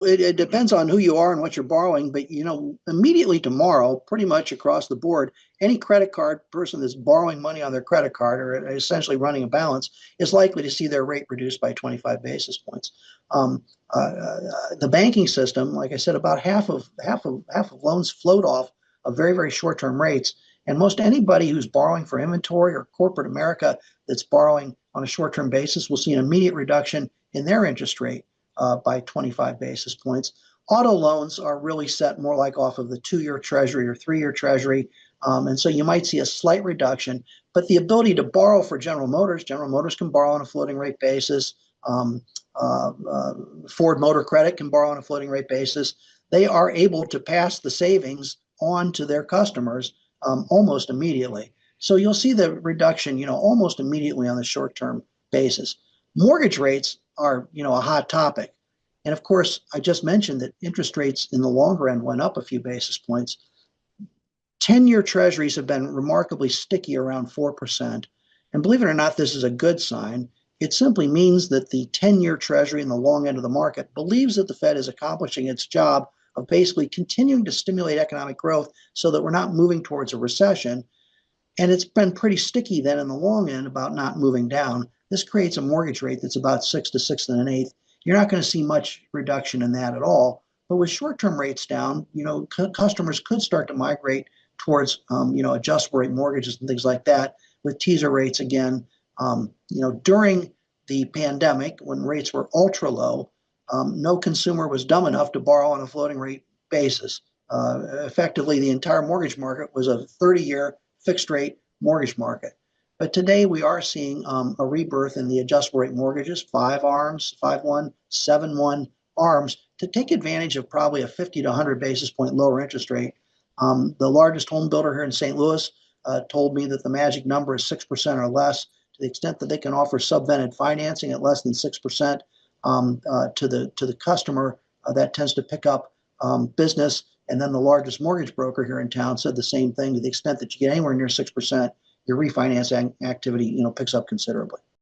It depends on who you are and what you're borrowing, but immediately tomorrow, pretty much across the board, any credit card person that's borrowing money on their credit card or essentially running a balance is likely to see their rate reduced by 25 basis points. Um, the banking system, like I said, about half of loans float off of very very short term rates, and most anybody who's borrowing for inventory or corporate America that's borrowing on a short term basis will see an immediate reduction in their interest rate by 25 basis points. Auto loans are really set more like off of the 2 year treasury or 3 year treasury. And so you might see a slight reduction, but the ability to borrow for General Motors can borrow on a floating rate basis. Um, uh, uh, Ford Motor Credit can borrow on a floating rate basis. They are able to pass the savings on to their customers almost immediately. So you'll see the reduction, almost immediately on the short term basis. Mortgage rates are, a hot topic. And of course, I just mentioned that interest rates in the longer end went up a few basis points. 10-year treasuries have been remarkably sticky around 4%. And believe it or not, this is a good sign. It simply means that the 10-year treasury in the long end of the market believes that the Fed is accomplishing its job of basically continuing to stimulate economic growth so that we're not moving towards a recession. And it's been pretty sticky then in the long end about not moving down. This creates a mortgage rate that's about 6 to 6 and an eighth. You're not going to see much reduction in that at all. But with short-term rates down, customers could start to migrate towards, adjustable rate mortgages and things like that. With teaser rates again, during the pandemic when rates were ultra low, no consumer was dumb enough to borrow on a floating rate basis. Effectively, the entire mortgage market was a 30-year fixed rate mortgage market. But today we are seeing a rebirth in the adjustable rate mortgages, 5 ARMs, 5/1, 7/1 ARMs, to take advantage of probably a 50 to 100 basis point lower interest rate. The largest home builder here in St. Louis told me that the magic number is 6% or less. To the extent that they can offer subvented financing at less than 6% to the customer, that tends to pick up business. And then the largest mortgage broker here in town said the same thing. To the extent that you get anywhere near 6%, your refinancing activity, picks up considerably.